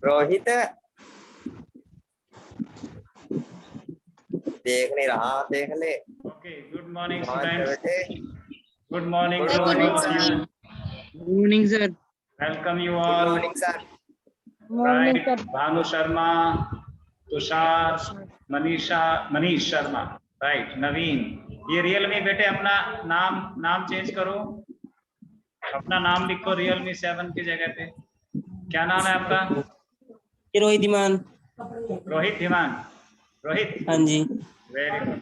रोहित देख नहीं रहा, देख ले। Okay, good morning नमस्ते students. बेटे। Good morning to Good all morning, of sir. you. Good morning, sir. Welcome you Good all. morning, sir. Right, Bhanu Sharma, Tushar, Manish Sharma, right, Naveen. ये Realme बेटे अपना नाम चेंज करो, अपना नाम लिखो रियलमी 7 की जगह पे। क्या नाम है आपका? रोहित ईमान। रोहित ईमान। रोहित, हाँ जी। Very good,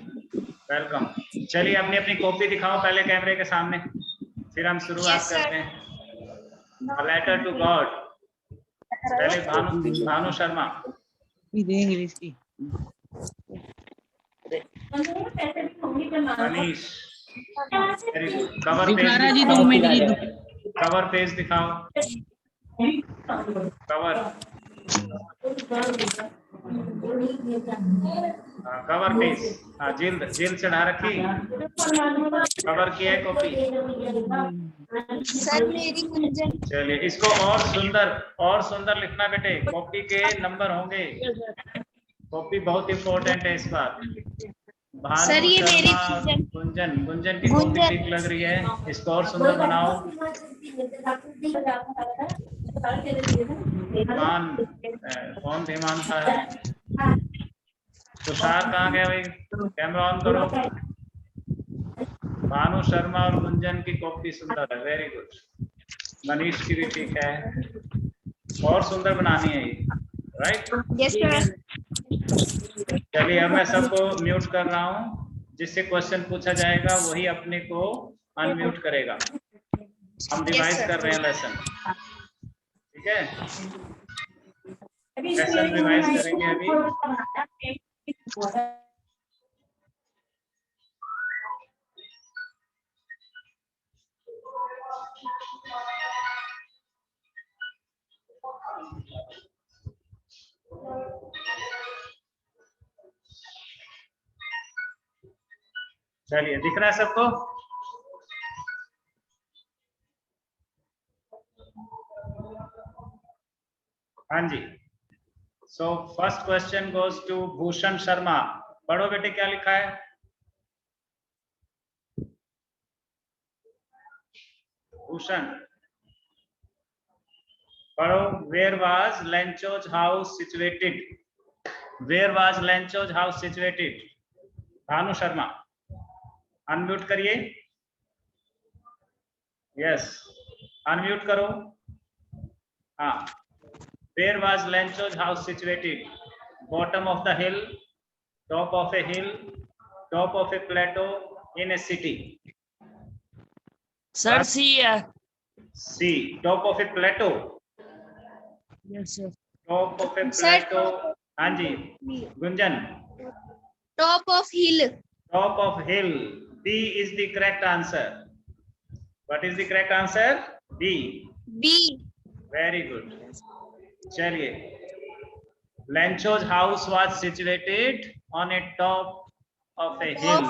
welcome. चलिए अपनी अपनी कॉपी दिखाओ पहले कैमरे के सामने, फिर हम शुरुआत करते हैं। A letter to God। पहले भानु शर्मा। इंग्लिश की। Manish, very good. Cover page दिखा रहा जी, 2 मिनट की। कवर पेज दिखाओ। कवर पेज, हाँ, जेल चढ़ा रखी, कवर की है कॉपी। सर मेरी गुंजन। चलिए इसको और सुंदर लिखना बेटे, कॉपी के नंबर होंगे। कॉपी बहुत इंपॉर्टेंट है इस बार। सर ये मेरी गुंजन की कॉपी ठीक लग रही है, इसको और सुंदर बनाओ। कौन धीमान था? तुषार कहाँ गया भाई? कैमरा ऑन करो। भानु शर्मा और गुंजन की कॉपी सुंदर है, वेरी गुड। मनीष की भी ठीक है, और सुंदर बनानी है ये, राइट? Yes sir. चलिए अब मैं सबको म्यूट कर रहा हूँ, जिससे क्वेश्चन पूछा जाएगा वही अपने को अनम्यूट करेगा। हम रिवाइज कर रहे हैं लेसन, ठीक है? लेसन रिवाइज करेंगे अभी। चलिए दिख रहा है सबको? हाँ जी। So first question goes to Bhushan Sharma. पढ़ो बेटे क्या लिखा है? भूषण पढ़ो। Where was Lencho's house situated? Where was Lencho's house situated? Bhanu Sharma unmute करिए। यस, अनम्यूट करो। हाँ, where was Lencho's house situated? Bottom of the hill, top of a hill, top of a plateau, in a city? Sir C है। C, top of a plateau. Yes sir. Top of a प्लेटो। हाँ जी Gunjan. Top of hill. Top of hill, B is the correct answer. What is the correct answer? B. B. Very good. चलिए, Lencho's house was situated on a top of a hill.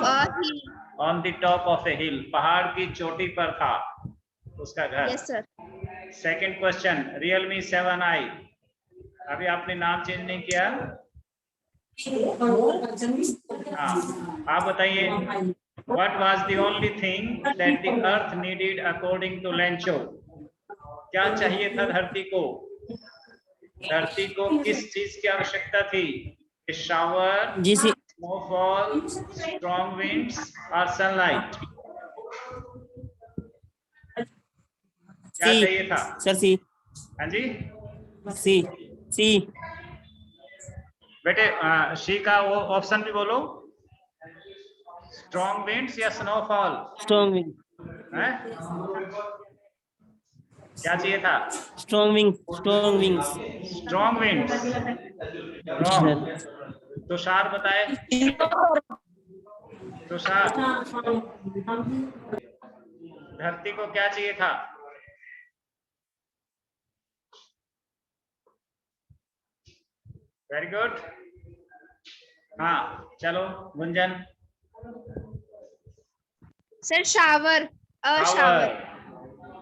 On the top of a hill, पहाड़ की चोटी पर था उसका घर। Yes sir. Second question, Realme 7i, अभी आपने नाम चेंज नहीं किया? हाँ, आप बताइए, what was the only thing that the earth needed according to Lencho? क्या चाहिए था धरती को? धरती को किस चीज की आवश्यकता थी? शावर, जी सी स्नोफॉल, स्ट्रॉन्ग विंड्स और सनलाइट? क्या सी चाहिए था? सर सी हाँ जी सी सी बेटे, शी का वो ऑप्शन भी बोलो। स्ट्रॉन्ग विंड्स या स्नोफॉल? स्ट्रॉन्ग विंग है? क्या चाहिए था? Strong wings strong winds. Wrong. Tushar बताए। तुषार, धरती को क्या चाहिए था? Very good. हाँ चलो Gunjan. Sir shower, shower. Shower.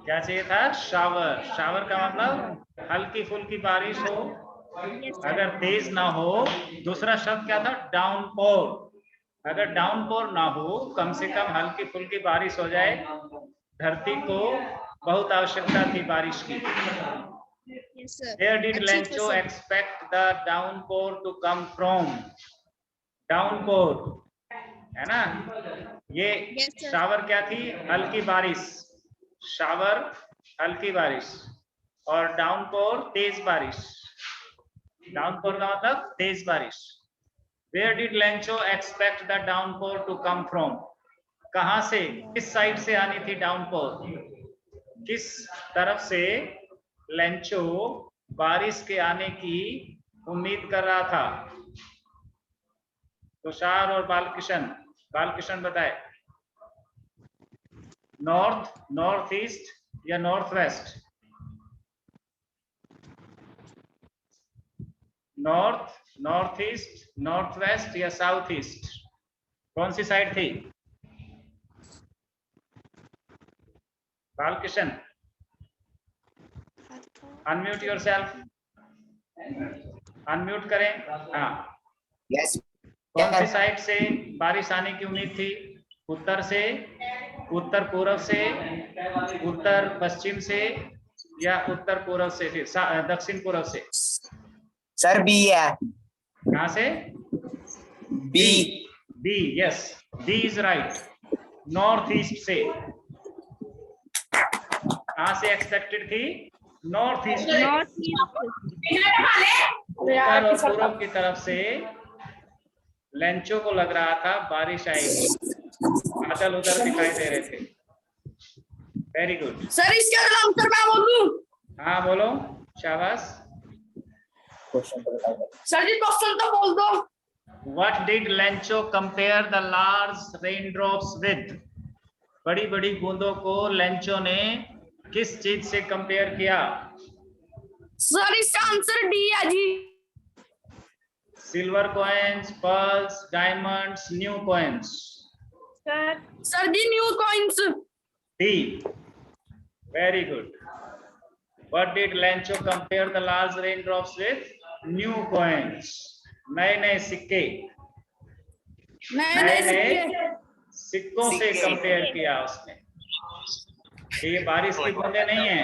क्या चाहिए था? शावर। शावर का मतलब हल्की फुल्की बारिश हो, अगर तेज ना हो। दूसरा शब्द क्या था? डाउनपोर। अगर डाउनपोर ना हो, कम से कम हल्की फुल्की बारिश हो जाए। धरती को बहुत आवश्यकता थी बारिश की। Yes, sir. Where did अच्छी Lencho फसल। expect the downpour to come from? Downpour है ना? ये Yes, sir. शावर क्या थी? हल्की बारिश। शावर हल्की बारिश और डाउनपोर तेज बारिश। डाउनपोर का मतलब तेज बारिश। Where did Lencho expect the downpour to come from? कहां से, किस साइड से आनी थी डाउनपोर? किस तरफ से लेंचो बारिश के आने की उम्मीद कर रहा था? तुषार और बालकिशन। बालकिशन बताए। नॉर्थ, नॉर्थ ईस्ट या north west? North, north east, north west या साउथ ईस्ट? कौन सी साइड थी? Balkishan, unmute yourself. अनम्यूट करें। हाँ, यस कौन सी साइड से बारिश आने की उम्मीद थी? उत्तर से, उत्तर पूर्व से, उत्तर पश्चिम से या उत्तर पूर्व से, फिर दक्षिण पूर्व से? सर बी है। कहां से? B. B, yes, B is right. North East से। कहां से एक्सपेक्टेड थी? नॉर्थ ईस्ट से। उत्तर और पूर्व की तरफ से लेंचो को लग रहा था बारिश आएगी। बादल उधर दिखाई दे रहे थे। Very good. सर इसके आंसर मैं बोलूं? हाँ बोलो, शाबाश। सर जी क्वेश्चन तो बोल दो। What did Lencho compare the large raindrops with? बड़ी बड़ी बूंदों को लेंचो ने किस चीज से कंपेयर किया? सर इसका आंसर डी है जी। Silver coins, pearls, diamonds, new coins? Sir जी new coins. D, very good. What did Lencho compare the large raindrops with? New coins, नए नए सिक्के। नए नए सिक्कों से कंपेयर किया उसने। ये बारिश की बूंदें नहीं है,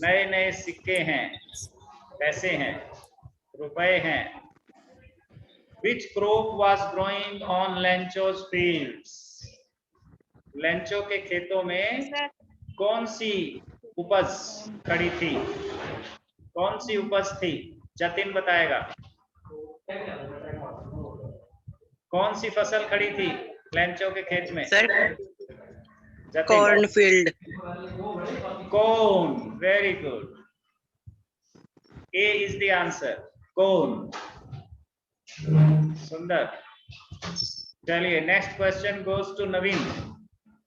नए नए सिक्के हैं, पैसे हैं, रुपए हैं। Which crop was growing on Lencho's fields? Lencho के खेतों में कौन सी उपज खड़ी थी? कौन सी उपज थी? जतिन बताएगा। कौन सी फसल खड़ी थी लेंचो के खेत में? Sir Jatin. Cornfield. Corn, very good. A is the answer, corn. सुंदर। चलिए नेक्स्ट क्वेश्चन गोज टू नवीन।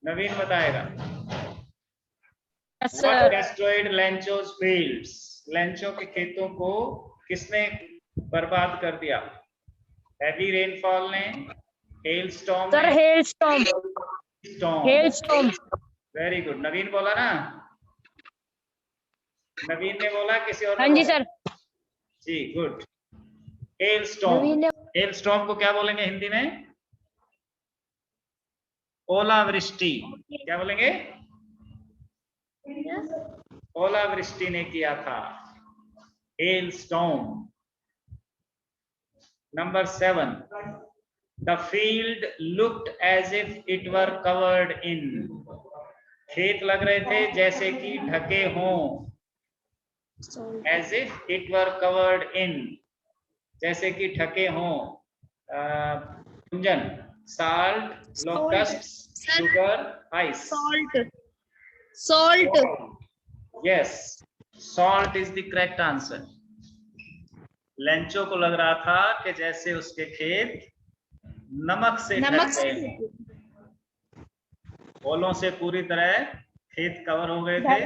नवीन बताएगा। What destroyed Lencho's fields? Lencho के खेतों को किसने बर्बाद कर दिया? हैवी रेनफॉल ने, हेल स्टॉर्म सर ने? Hailstorm. Storm. Hailstorm. Very good. Naveen बोला ना? नवीन ने बोला, किसी और ने हाँ जी बोला? सर। जी, good. Hail storm, hail storm को क्या बोलेंगे हिंदी में? ओलावृष्टि। क्या बोलेंगे? ओलावृष्टि ने किया था, hail storm. Number 7, the field looked as if it were covered in. खेत लग रहे थे जैसे कि ढके हों, as if it were covered in, जैसे कि ढके हों। कुंजन, salt, locust, sugar, ice. Salt. Yes, salt is the correct answer. Lencho को लग रहा था कि जैसे उसके खेत नमक से ढक नमक गए हैं, ओलों से पूरी तरह खेत कवर हो गए थे,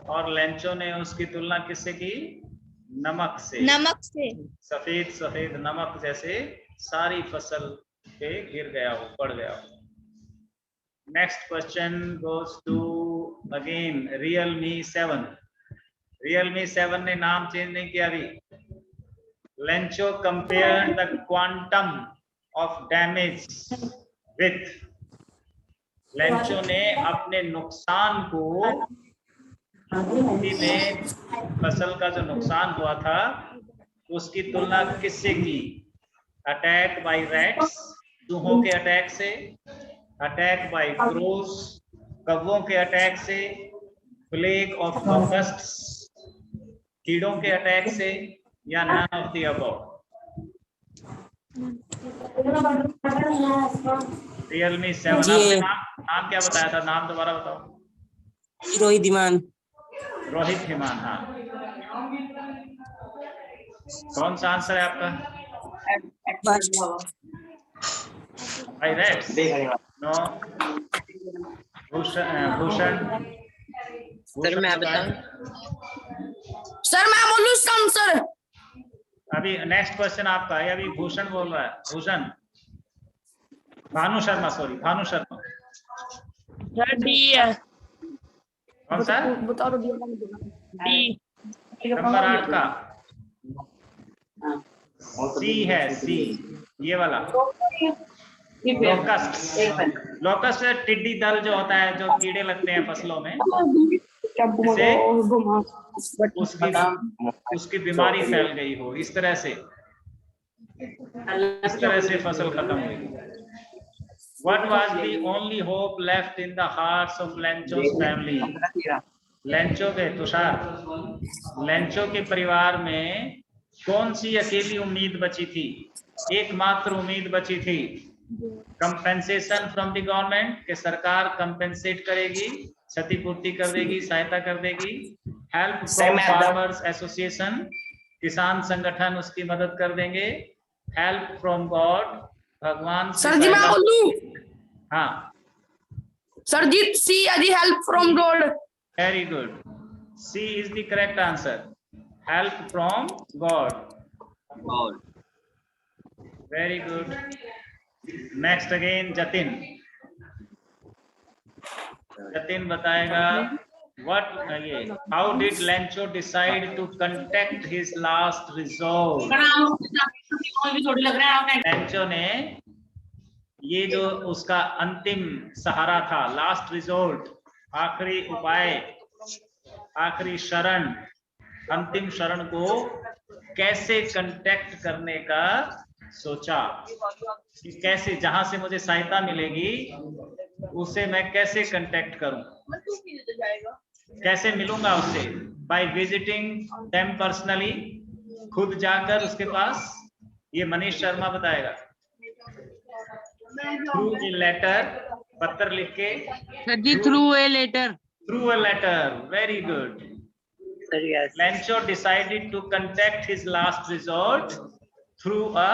और लेंचो ने उसकी तुलना किससे की? नमक से। नमक से। सफेद सफेद नमक जैसे सारी फसल पे गिर गया हो, पड़ गया हो। Next question goes to again Realme 7। Realme 7 ने नाम चेंज नहीं किया अभी। Lencho compare the quantum of damage with. Lencho ने अपने नुकसान को, में फसल का जो नुकसान हुआ था उसकी तुलना किससे की? अटैक बाय रैट्स, चूहों के अटैक से, अटैक बाय क्रोज, कौवों के अटैक से, प्लेग ऑफ लोकस्ट्स, कीड़ों के अटैक से, या none of the above? Realme 7। जी। आपने नाम क्या बताया था? नाम दोबारा बताओ। रोहित ईमान। रोहित हिमान। हाँ, कौन सा आंसर है आपका? By rats? No. Bhushan sir मैं बताऊं? सर मैं बोलूं इसका आंसर? अभी नेक्स्ट क्वेश्चन आपका है, अभी भूषण बोल रहा है। Bhushan, Bhanu Sharma, sorry Bhanu Sharma. Sir D है। कौन सा? बताओ डी। नंबर 8 का सी है, सी, ये वाला। लोकस्ट। लोकस्ट टिड्डी दल जो होता है, जो कीड़े लगते हैं फसलों में, जिससे उसकी बीमारी फैल गई हो, इस तरह से फसल खत्म हुई। What was the only hope left in the hearts of Lencho's family? Lencho के, तुषार, लेंचो के परिवार में कौन सी अकेली उम्मीद बची थी? एकमात्र उम्मीद बची थी। कंपेंसेशन फ्रॉम द गवर्नमेंट, के सरकार कंपेंसेट करेगी, क्षतिपूर्ति कर देगी, सहायता कर देगी। हेल्प फ्रॉम फार्मर्स एसोसिएशन, किसान संगठन उसकी मदद कर देंगे। हेल्प फ्रॉम गॉड, भगवान से सर जी मैं बोलूं? हाँ सर जी सी है जी, help from God. Very good, C is the correct answer, help from God. Very good. Next again Jatin. Jatin बताएगा what ये how did Lencho decide to contact his last resort? Lencho ने ये जो उसका अंतिम सहारा था, लास्ट रिजोर्ट, आखिरी उपाय, आखिरी शरण, अंतिम शरण को कैसे कांटेक्ट करने का सोचा कि कैसे, जहां से मुझे सहायता मिलेगी उसे मैं कैसे कांटेक्ट करूं, कैसे मिलूंगा उससे? बाय विजिटिंग देम पर्सनली, खुद जाकर उसके पास, ये मनीष शर्मा बताएगा। थ्रू ए लेटर, पत्र लिख के। सर जी through a letter. Through a letter, very good. Lencho decided to contact his last resort through a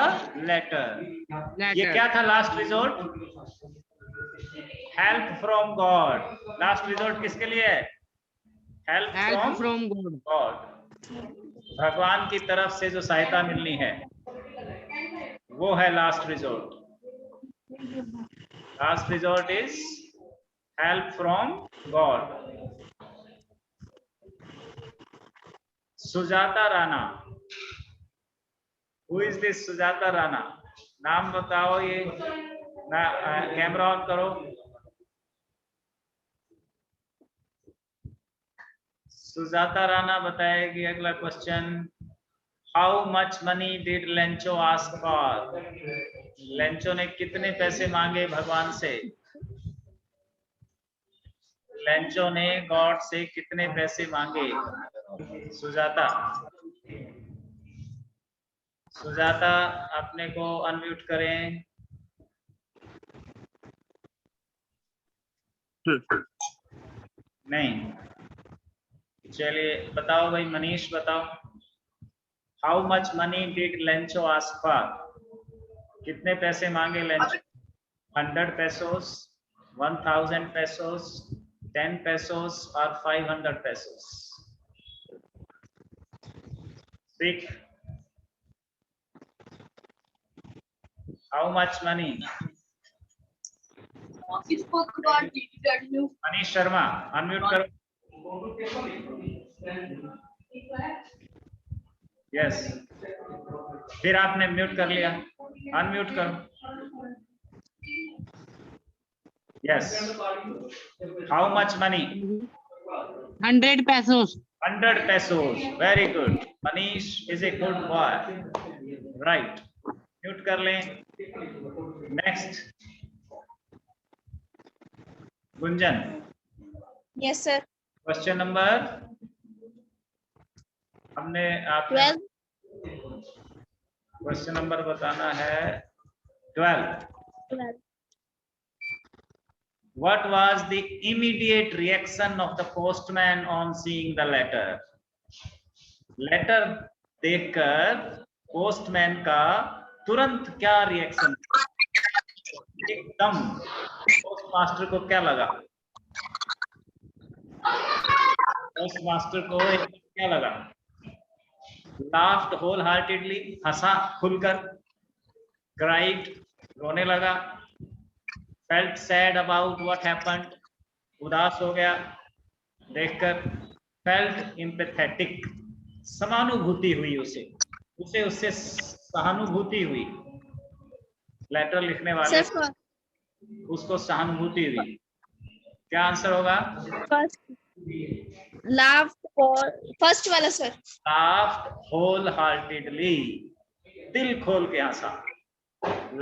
letter. ये क्या था last resort? Help from God. Last resort किसके लिए है? हेल्प फ्रॉम गॉड, भगवान की तरफ से जो सहायता मिलनी है वो है last resort. Last resort is help from God. Sujata Rana, who is this Sujata Rana? नाम बताओ ये ना, कैमरा ऑन करो। सुजाता राणा बताएगी अगला question. How much money did Lencho ask for? Lencho ने कितने पैसे मांगे भगवान से? लेंचो ने गॉड से कितने पैसे मांगे? सुजाता, सुजाता अपने को अनम्यूट करें। नहीं, चलिए बताओ भाई, मनीष बताओ। How much money did Lencho ask for? कितने पैसे मांगे लेंचो? 100 pesos, 1000 pesos, 10 pesos और 500 pesos? Speak. How much money? Manish Sharma unmute करो। यस, फिर आपने म्यूट कर लिया, अनम्यूट करो। Yes, how much money? 100 pesos. 100 pesos. Very good. Manish is a good boy. Right. Mute कर लें। Next, Gunjan. Yes, sir. Question number हमने आपने 12. क्वेश्चन नंबर बताना है 12। 12. What was the immediate reaction of the postman on seeing the letter? Letter देखकर postman का तुरंत क्या रिएक्शन? एकदम पोस्ट मास्टर को क्या लगा? पोस्ट मास्टर को एकदम क्या लगा? Laughed wholeheartedly, हंसा खुलकर। Cried, रोने लगा। Felt sad about what happened, उदास हो गया देखकर। Felt empathetic, समानुभूति हुई उसे उससे सहानुभूति हुई। लेटर लिखने वाले Sir, उसको सहानुभूति हुई। क्या आंसर होगा? first. Laughed for first वाला sir. Laughed wholeheartedly, दिल खोल के हंसा।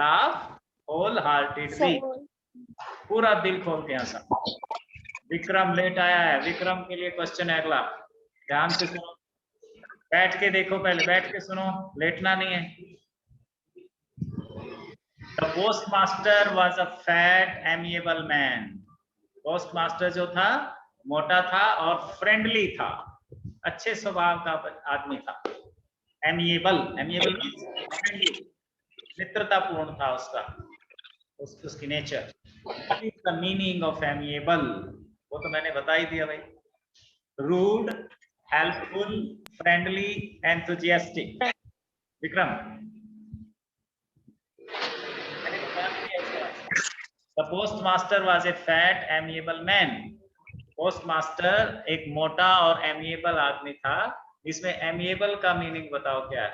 Laughed wholeheartedly, पूरा दिल खोल के हंसा। विक्रम लेट आया है, विक्रम के लिए क्वेश्चन है अगला, ध्यान से सुनो। बैठ के देखो, पहले बैठ के सुनो, लेटना नहीं है। The postmaster was a fat, amiable man. Postmaster जो था मोटा था और फ्रेंडली था, अच्छे स्वभाव का आदमी था। एमिएबल, एमिएबल फ्रेंडली, मित्रतापूर्ण था उसका, उसकी nature. What is the meaning of amiable? वो तो मैंने बता ही दिया भाई। Rude, helpful, friendly, enthusiastic. Vikram, The postmaster was a fat, amiable man. Postmaster एक मोटा और एमिएबल आदमी था। इसमें एमिएबल का मीनिंग बताओ क्या है?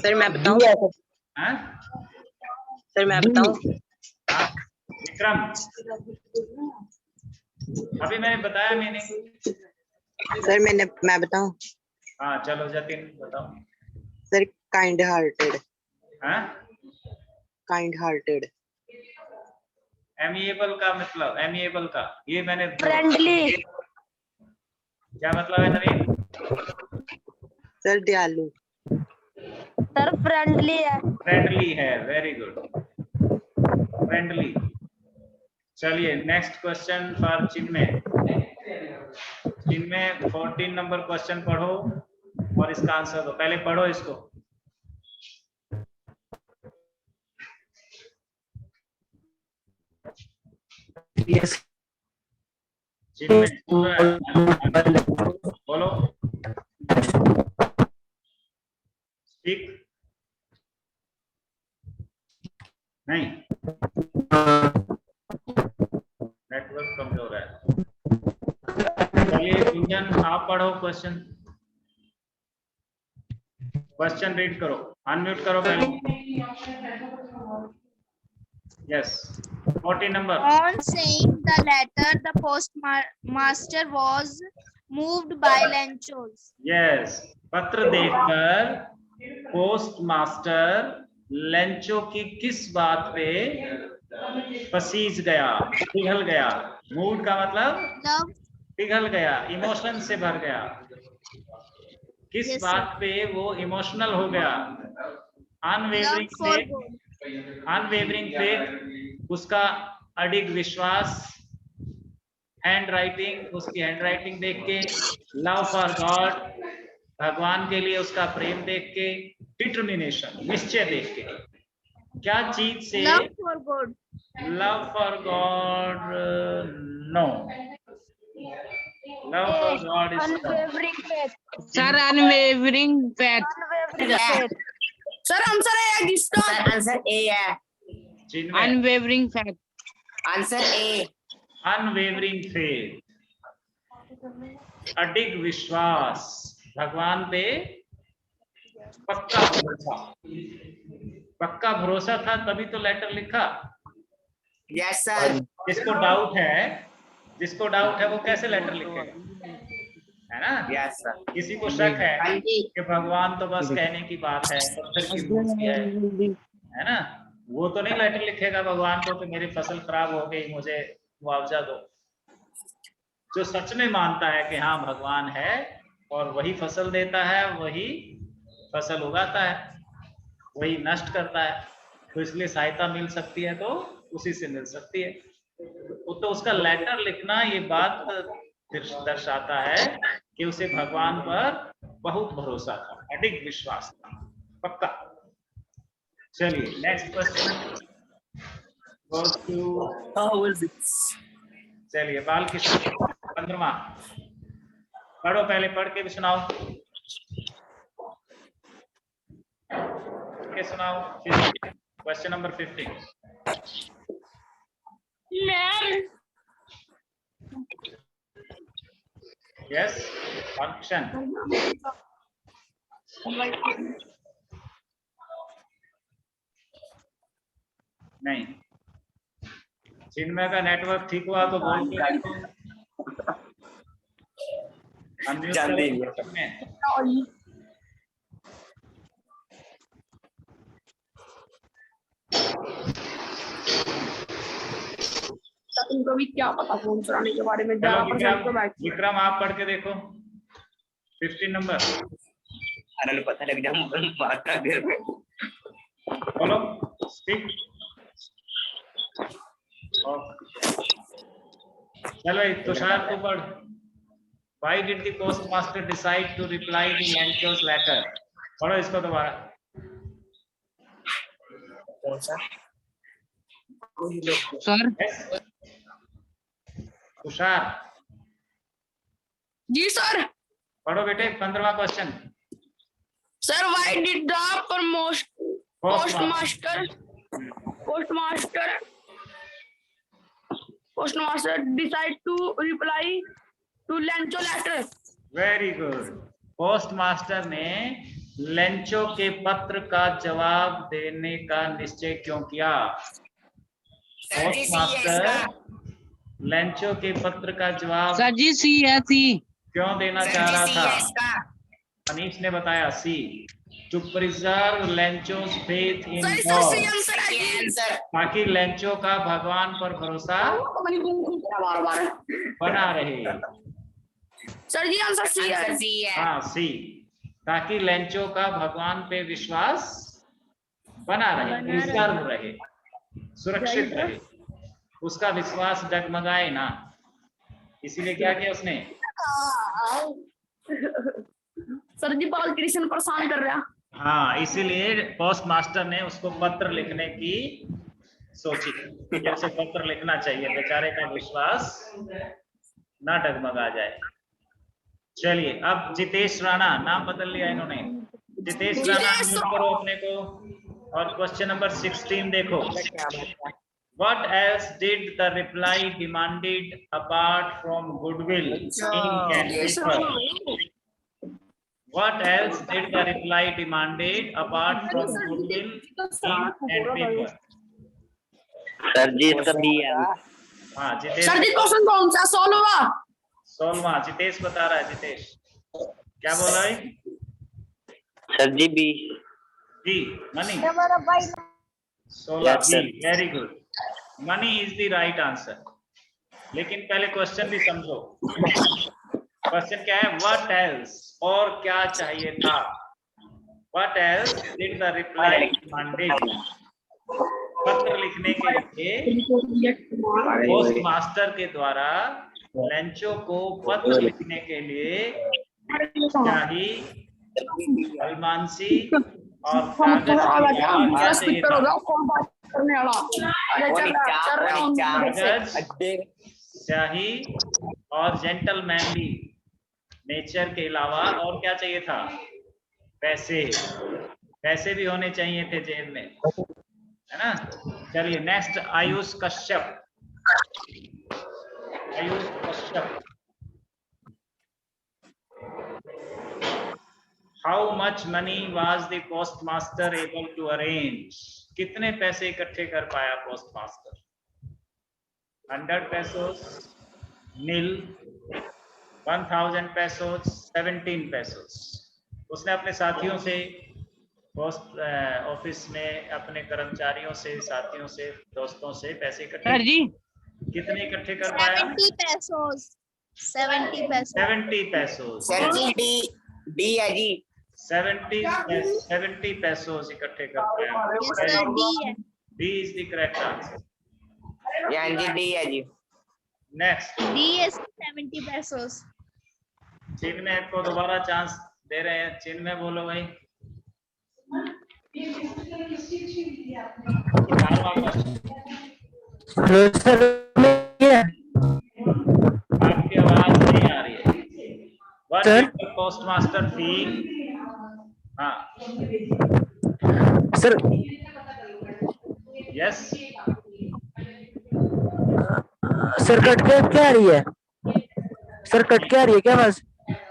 सर मैं बताऊं? हाँ? सर मैं बताऊं? हाँ? विक्रम, अभी मैंने बताया मीनिंग। सर मैं बताऊं? हाँ चलो जतिन बताओ। Sir kind hearted. हाँ? Kind hearted. एमिएबल का मतलब, एमिएबल का ये मैंने फ्रेंडली। क्या मतलब है नवीन? सर दयालु। सर फ्रेंडली है। फ्रेंडली है, वेरी गुड, फ्रेंडली। चलिए next question for Chinmay. Chinmay 14 number question पढ़ो और इसका आंसर दो। पहले पढ़ो इसको। Yes. चिन्मय बोलो, स्पीक। नहीं, नेटवर्क कमजोर है। इंजन आप पढ़ो क्वेश्चन रीड करो, अनम्यूट करो पहले। Yes 40 number. On saying the letter, the postmaster was moved by Lenchos. Yes, पत्र देखकर पोस्ट मास्टर लेंचो की किस बात पे पसीज गया, पिघल गया। मूड का मतलब Love, पिघल गया, इमोशन से भर गया। किस Yes, बात पे वो इमोशनल हो गया। love unwavering for faith, God. Unwavering faith उसका अडिग विश्वास, हैंड राइटिंग उसकी हैंड राइटिंग देख के, लव फॉर गॉड भगवान के लिए उसका प्रेम देख के, डिटर्मिनेशन निश्चय देख के। क्या चीज से? Love for God. Love for God no, love for God is Unwavering faith. Sir, unwavering faith. Unwavering faith. Sir answer है किसका? सर आंसर ए है। जिनमें Unwavering faith. Answer A. Unwavering faith, अडिग विश्वास, भगवान पे पक्का भरोसा। पक्का भरोसा था तभी तो लेटर लिखा। Yes sir. जिसको डाउट है वो कैसे लेटर लिखेगा, है ना। Yes sir. किसी को शक है हाँ जी। कि भगवान तो बस कहने की बात है, पत्थर की मूर्ति है ना, वो तो नहीं लेटर लिखेगा भगवान को कि मेरी फसल खराब हो गई, मुझे मुआवजा दो। जो सच में मानता है कि हाँ भगवान है और वही फसल देता है, वही फसल उगाता है, वही नष्ट करता है, तो इसलिए सहायता मिल सकती है तो उसी से मिल सकती है। तो उसका लेटर लिखना ये बात दर्शाता है कि उसे भगवान पर बहुत भरोसा था, अडिग विश्वास था, पक्का। चलिए नेक्स्ट क्वेश्चन। चलिए बालकृष्ण 15वां पढ़ो, पहले पढ़ के भी सुनाओ, के सुनाओ। Question number 15। Yes function. नहीं, चिन्मय का नेटवर्क ठीक हुआ तो बोल के देखो। अनम्यूट करो। तुमको भी क्या पता फोन चलाने के बारे में? विक्रम आप पढ़ के देखो 15 नंबर। अरे पता लग जाए। बोलो स्पीक। चलो तुषार को पढ़। Why did the postmaster decide to reply the Lencho's letter? पढ़ो इसको दोबारा। कौन सा? Sir, Tushar ji sir. पढ़ो बेटे 15वां question. Sir why did the postmaster decide to reply to Lencho letter? Very good. Post master ने लेंचो के पत्र का जवाब देने का निश्चय क्यों किया? पोस्ट मास्टर लेंचो के पत्र का जवाब sir ji, C है C. क्यों देना चाह रहा था? अनीश ने बताया C, to preserve Lencho's faith in God, ताकि लेंचो का भगवान पर भरोसा बना रहे। सर जी आंसर सी है। हाँ सी, ताकि लेंचो का भगवान पे विश्वास बना रहे, प्रिजर्व रहे, सुरक्षित रहे, उसका विश्वास डगमगाए ना। इसीलिए क्या किया उसने? सर जी बालकृष्ण परेशान कर रहा। हाँ, इसीलिए पोस्ट मास्टर ने उसको पत्र लिखने की सोची कि उसे पत्र लिखना चाहिए, बेचारे का विश्वास ना डगमगा जाए। चलिए अब जितेश राणा, नाम बदल लिया इन्होंने। जितेश राणा म्यूट करो अपने को और क्वेश्चन नंबर 16 देखो। What else did the reply demanded apart from goodwill, ink and paper? What else did the reply demanded apart from goodwill, ink and paper? Sir ji इसका बी है। हाँ जितेश, सर जी क्वेश्चन कौन सा 16वां? 16वां जितेश बता रहा है। जितेश क्या बोल रहा है? Sir ji B. B money. 16 Yes, sir. B, very good. Money is the right answer. लेकिन पहले क्वेश्चन भी समझो। क्वेश्चन क्या है? व्हाट एल्स, और क्या चाहिए था? What else did the reply demanded? पत्र लिखने के लिए पोस्ट मास्टर के द्वारा लेंचो को पत्र लिखने के लिए शाही, अलमांसी और कागज क्या चाहिए था? करने वाला कागज, शाही और जेंटलमैनली नेचर के अलावा और क्या चाहिए था? पैसे। पैसे भी होने चाहिए थे जेब में, है ना? चलिए next, Ayush Kashyap. Ayush Kashyap, how much money was the post master able to arrange? कितने पैसे इकट्ठे कर पाया post master? 100 pesos, nil, 1000 pesos, 17 pesos। उसने अपने साथियों से, पोस्ट ऑफिस में अपने कर्मचारियों से, साथियों से, दोस्तों से पैसे इकट्ठे सर जी कितने इकट्ठे कर पाया? 70 pesos. 70 pesos. 70 pesos। Sir G D, D है जी। 70 pesos इकट्ठे कर पाया। Yes, sir. D है. D is the correct answer. हाँ जी डी है जी। Next, D is 70 pesos. Chinmay को दोबारा चांस दे रहे हैं। चिन्मय बोलो भाई। 18वां क्वेश्चन। आपकी आवाज नहीं आ रही है। What did the postmaster feel? हाँ सर यस, सर कट के क्या आ रही है? सर कट के आ रही है क्या आवाज?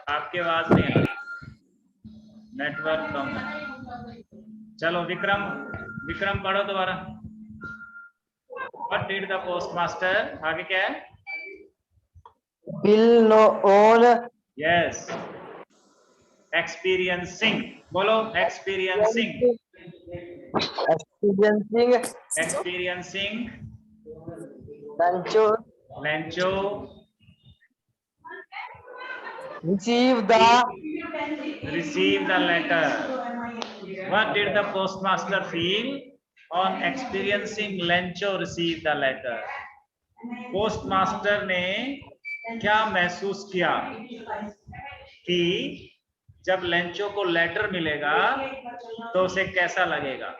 आपकी आवाज नहीं आ रही, नेटवर्क कम है। चलो विक्रम, विक्रम पढ़ो दोबारा। What did the postmaster? आगे क्या है? Will know on yes, experiencing. बोलो experiencing. Experiencing experiencing Lencho Lencho receive the letter. What did the postmaster feel on experiencing Lencho receive the letter? Postmaster ने क्या महसूस किया कि जब लेंचो को लेटर मिलेगा तो उसे कैसा लगेगा?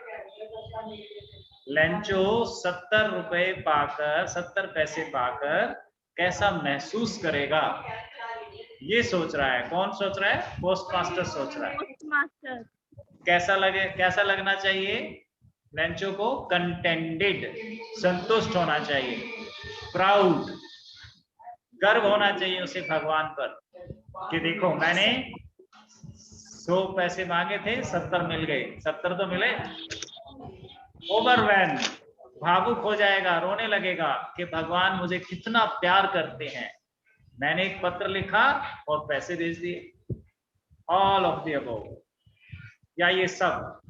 लेंचो 70 रुपए पाकर, 70 पैसे पाकर कैसा महसूस करेगा? ये सोच रहा है। कौन सोच रहा है? पोस्टमास्टर सोच रहा है। Postmaster. कैसा लगे, कैसा लगना चाहिए लेंचो को? कंटेंटेड, संतुष्ट होना चाहिए, प्राउड, गर्व होना चाहिए उसे भगवान पर कि देखो मैंने 100 पैसे मांगे थे, 70 मिल गए। 70 तो मिले। ओवरवेल्म, भावुक हो जाएगा, रोने लगेगा कि भगवान मुझे कितना प्यार करते हैं। मैंने एक पत्र लिखा और पैसे भेज दिए। ऑल ऑफ द अबव, या ये सब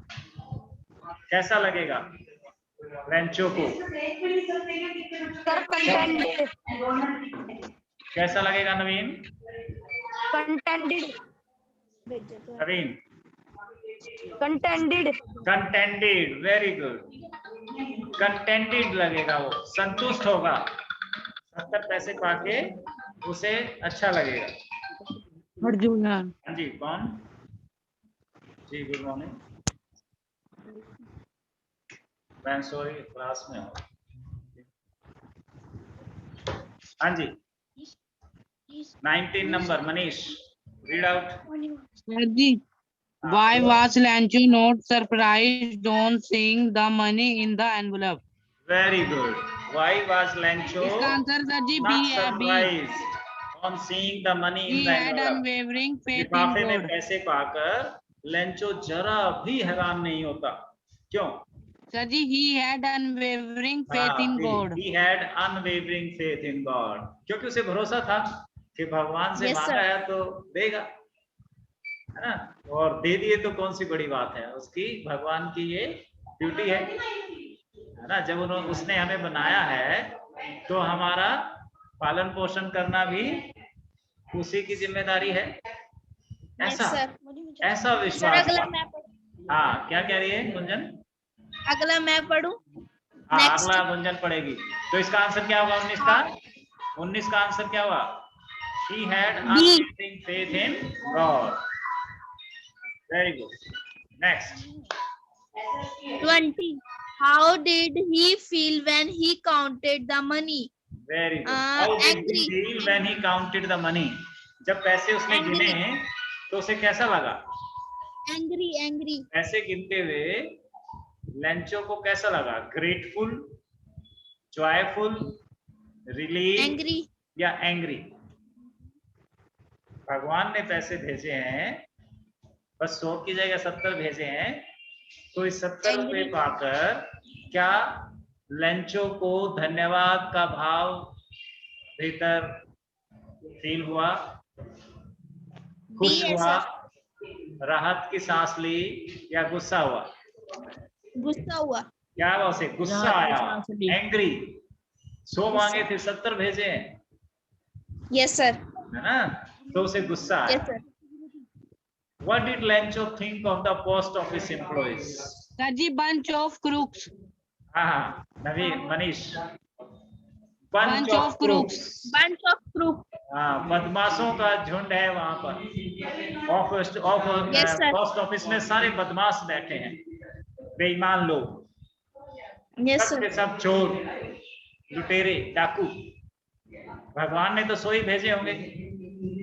कैसा लगेगा लेंचो को? कैसा लगेगा नवीन? नवीन कंटेंटेड, वेरी गुड। कंटेंटेड लगेगा, वो संतुष्ट होगा। 70 पैसे पाके उसे अच्छा लगेगा। अर्जुन हाँ जी, कौन जी? Good morning. मैं सॉरी क्लास में हूँ। हाँ जी, 19 number Manish, read out. Sir ji, why was Lancho not surprised on seeing the money in the envelope? Very good. Why was Lencho इसका answer sir ji not B है, B. surprised on seeing the money in He the had envelope? unwavering faith in लिफाफे में God. पैसे पाकर Lencho जरा भी हैरान नहीं होता। क्यों? Sir ji he had unwavering faith in God. He had unwavering faith in God. क्योंकि उसे भरोसा था कि भगवान से Yes, मांगा sir. है तो देगा, है ना? और दे दिए तो कौन सी बड़ी बात है, उसकी भगवान की ये ड्यूटी है ना? जब उसने हमें बनाया है तो हमारा पालन पोषण करना भी उसी की जिम्मेदारी है। Yes, ऐसा sir. ऐसा सर विश्वास। अगला मैं पढ़ूं? हाँ, क्या कह रही है गुंजन? अगला मैं पढ़ूं? हाँ, Next. अगला गुंजन पड़ेगी। तो इसका आंसर क्या होगा? 19 का 19 का आंसर क्या हुआ? He had unwavering faith in God. Very good. Next. 20. How did he feel when he counted the money? Very good. How did Angry. he feel when he counted the money? जब पैसे उसने Angry. गिने तो उसे कैसा लगा? Angry, angry. पैसे गिनते हुए लेंचो को कैसा लगा? Grateful, joyful, relieve Angry. या एंग्री? भगवान ने पैसे भेजे हैं, बस 100 की जगह 70 भेजे हैं, तो इस 70 रुपए पाकर क्या लेंचो को धन्यवाद का भाव भीतर फील हुआ? खुश Yes, हुआ, sir. राहत की सांस ली या गुस्सा हुआ? गुस्सा हुआ। क्या हुआ उसे? गुस्सा आया, एंग्री। 100 मांगे थे, 70 भेजे हैं, Yes, sir. है ना? तो उसे गुस्सा आया। Yes, sir. What did Lencho think of the post office employees? Sir ji bunch of crooks. हाँ, नवीन, Manish. Bunch of crooks. Bunch of crooks. हाँ, बदमाशों का झुंड है वहां पर। Yes, sir. पोस्ट ऑफिस में सारे बदमाश बैठे हैं, बेईमान लोग, Yes, सब sir. के सब चोर, लुटेरे, डाकू। भगवान ने तो सोई भेजे होंगे,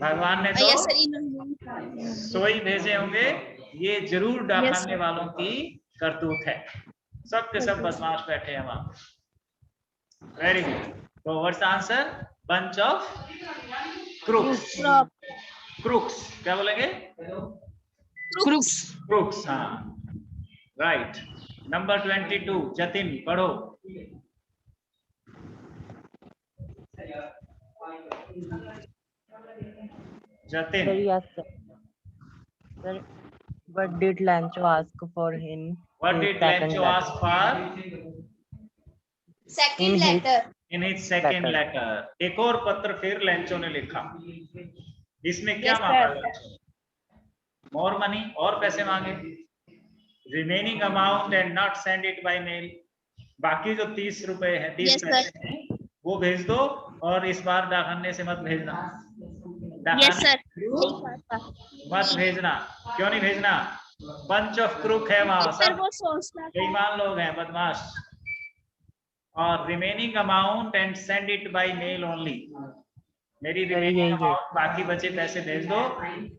भगवान ने Yes, sir. तो सोई भेजे होंगे। ये जरूर डाकखाने वालों की करतूत है। सब के सब बदमाश बैठे हैं वहां। Very good. तो what's the answer? Bunch of crooks. Crooks क्या बोलेंगे? Crooks. क्रूक्स, हाँ, राइट। नंबर 22, जतिन पढ़ो। Jatin. Yes, sir. Sir, what did Lancho ask for him? What did Lencho ask for Second In his- letter. in his second Letter. letter? एक और पत्र फिर Lencho ने लिखा। इसमें क्या Yes, मांगा sir. लेंचो? मोर मनी, और पैसे मांगे। Remaining amount and not send it by mail. बाकी जो 30 रुपए है, 30 Yes, पैसे हैं, वो भेज दो, और इस बार डाकखाने से मत भेजना। Yes, sir. मत भेजना। क्यों नहीं भेजना? बंच ऑफ क्रूक है वहां, सर सब वो सोचता था। बेईमान लोग हैं, बदमाश। और remaining amount and send it by mail only. मेरी रिमेनिंग अमाउंट, बाकी बचे पैसे भेज दो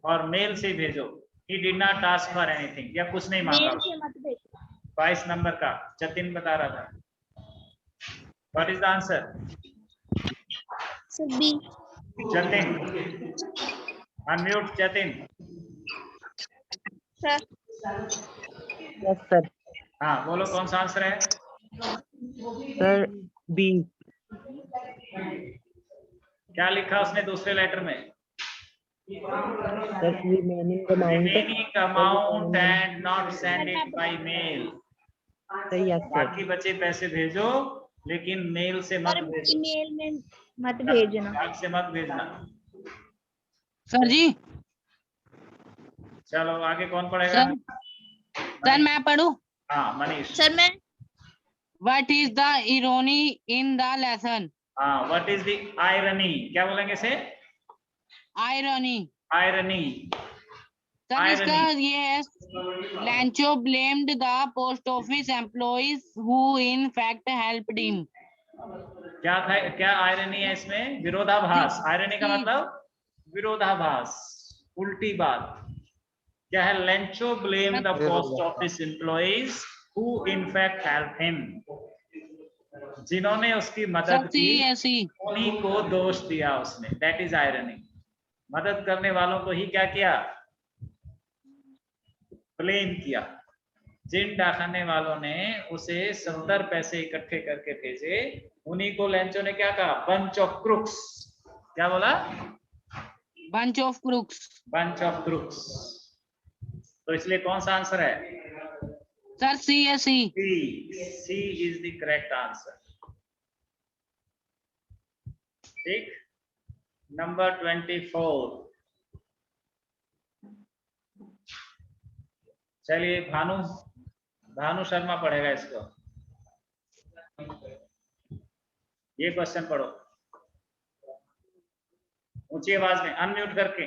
और मेल से भेजो। He did not ask for anything, या कुछ नहीं मांगा। मेल से मत भेजना। 22 नंबर का जतिन बता रहा था। What is the answer? Sir B. Jatin, unmute Jatin. Sir Yes, sir. हाँ, बोलो कौन सा आंसर है? Sir, B. क्या लिखा उसने दूसरे लेटर में? Sir, remaining amount. Remaining amount and not send it by mail. Sir, yes, sir. बाकी बचे पैसे भेजो, लेकिन मेल से मत सर भेजो, ईमेल में मत भेजना। डाक से मत भेजना। सर जी। चलो आगे कौन पढ़ेगा? सर मैं पढ़ूं? हाँ, मनीष। सर मैं What is the irony in the lesson? हाँ, व्हाट इज द आयरनी? क्या बोलेंगे इसे? Irony. आयरनी। सर इसका ये है, Lancho blamed the post office employees who in fact helped him. क्या था? क्या आयरनी है इसमें? विरोधाभास। आयरनी का मतलब विरोधाभास, उल्टी बात। क्या है? Lencho blame the post office employees who in fact helped him. जिन्होंने उसकी Sir, मदद की CSE. उन्हीं को दोष दिया उसने, दैट इज आयरनी। मदद करने वालों को ही क्या किया, ब्लेम किया। जिन डाकखाने वालों ने उसे 70 पैसे इकट्ठे करके भेजे, उन्हीं को लेंचो ने क्या कहा, बंच ऑफ क्रुक्स। क्या बोला, Bunch of crooks. Bunch of crooks. तो इसलिए कौन सा आंसर है, Sir, CSE. C is the correct answer. ठीक, नंबर 24। चलिए भानु शर्मा पढ़ेगा इसको। ये क्वेश्चन पढ़ो ऊंची आवाज में, अनम्यूट करके,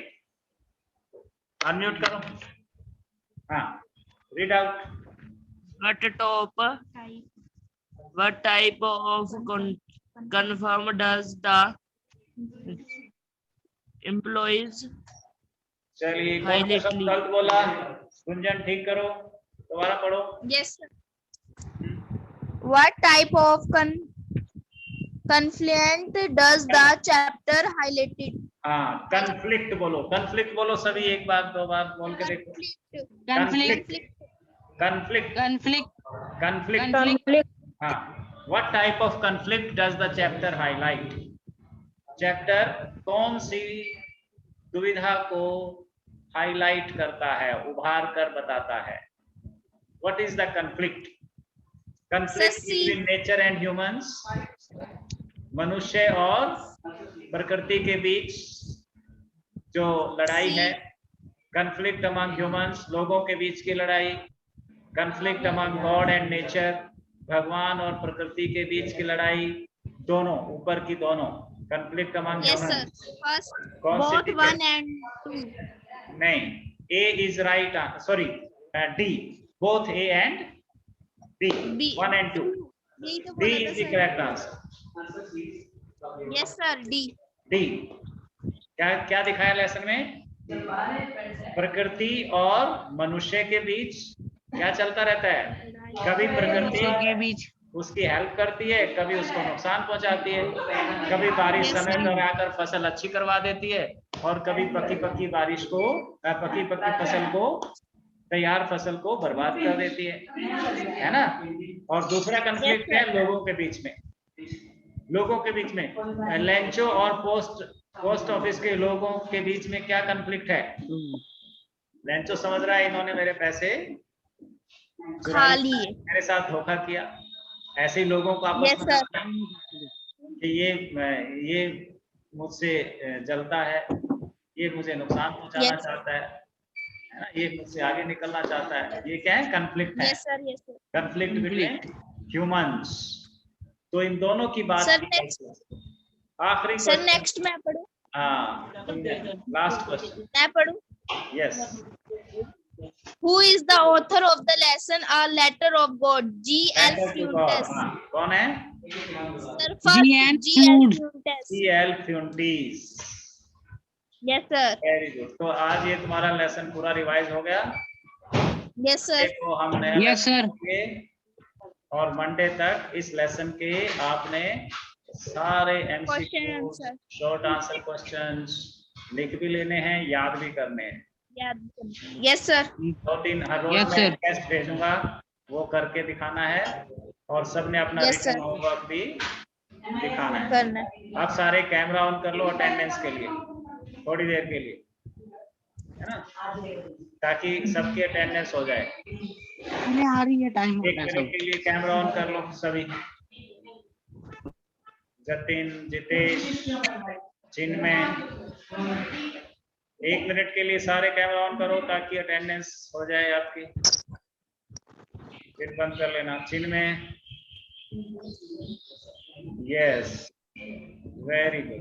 अनम्यूट करो। हाँ, read out. What type of confirm does the employees चलिए, कौन सा शब्द गलत बोला, गुंजन ठीक करो, दोबारा पढ़ो। Yes, sir. What type of conflict does the chapter highlighted? हाँ, कन्फ्लिक्ट बोलो, कन्फ्लिक्ट बोलो सभी, एक बार दो बार बोल के देखो। Conflict. Conflict, Conflict. Conflict, Conflict. हाँ। What type of conflict does the chapter highlight? Chapter कौन सी दुविधा को हाईलाइट करता है, उभार कर बताता है। What is the conflict? Conflict between nature and humans, मनुष्य और प्रकृति के बीच जो लड़ाई है। Conflict among humans, लोगों के बीच की लड़ाई। Conflict among God and nature, भगवान और प्रकृति के बीच की लड़ाई। दोनों, ऊपर की दोनों। Conflict among Yes, humans. sir. First, कौन सी both ठीक है? 1 and 2. नहीं, A is right, sorry, D, both A and B, B. 1 and 2. D तो D बोला था is the sir. correct answer. Yes, sir. D. D. क्या क्या दिखाया लेसन में, प्रकृति और मनुष्य के बीच क्या चलता रहता है। कभी प्रकृति के बीच उसकी हेल्प करती है, कभी उसको नुकसान पहुंचाती है। कभी बारिश Yes, समय sir. पर आकर फसल अच्छी करवा देती है, और कभी पकी पकी बारिश को, पकी पकी फसल को, तैयार फसल को बर्बाद कर देती है ना। और दूसरा कंफ्लिक्ट है लोगों के बीच में। लोगों के बीच में लेंचो और पोस्ट ऑफिस के लोगों के बीच में क्या कंफ्लिक्ट है। लेंचो समझ रहा है इन्होंने मेरे पैसे खा लिए। मेरे साथ धोखा किया। ऐसे ही लोगों को आपस Yes, में sir. कि ये मुझसे जलता है, ये मुझे नुकसान पहुंचाना Yes. चाहता है ना, ये मुझसे आगे निकलना चाहता है। ये क्या है, कंफ्लिक्ट है। Yes, sir. Yes, sir. Conflict between humans. तो इन दोनों की बात Sir, की next. जाती है। आखिरी Sir, क्वेश्चन, next मैं पढ़ूं? हाँ, लास्ट क्वेश्चन। मैं पढ़ूं? Yes, Who is the author of the lesson A Letter of God? G.L. Fuentes. कौन है, Sir, first G.L. G.L. Fuentes. C.L. Fuentes। Yes, sir. Very good. तो आज ये तुम्हारा लेसन पूरा रिवाइज हो गया। Yes, sir. देखो हम नया Yes, लेसन sir. करेंगे, और मंडे तक इस लेसन के आपने सारे Question MCQ, answer. Short answer questions लिख भी लेने हैं, याद भी करने हैं। Yes, sir. 2-3 हर रोज Yes, मैं sir. टेस्ट भेजूंगा, वो करके दिखाना है, और सबने अपना Yes, रिटन sir. होमवर्क भी दिखाना है। करना। आप सारे कैमरा ऑन कर लो अटेंडेंस के लिए, थोड़ी देर के लिए, है ना, ताकि सबकी अटेंडेंस हो जाए। अरे आ रही है, टाइम हो 1 रहा है मिनट सब। के लिए कैमरा ऑन कर लो सभी। जतिन, जितेश, चिन्मय, 1 मिनट के लिए सारे कैमरा ऑन करो ताकि अटेंडेंस हो जाए आपकी। फिर बंद कर लेना। चिन्मय, यस, वेरी गुड।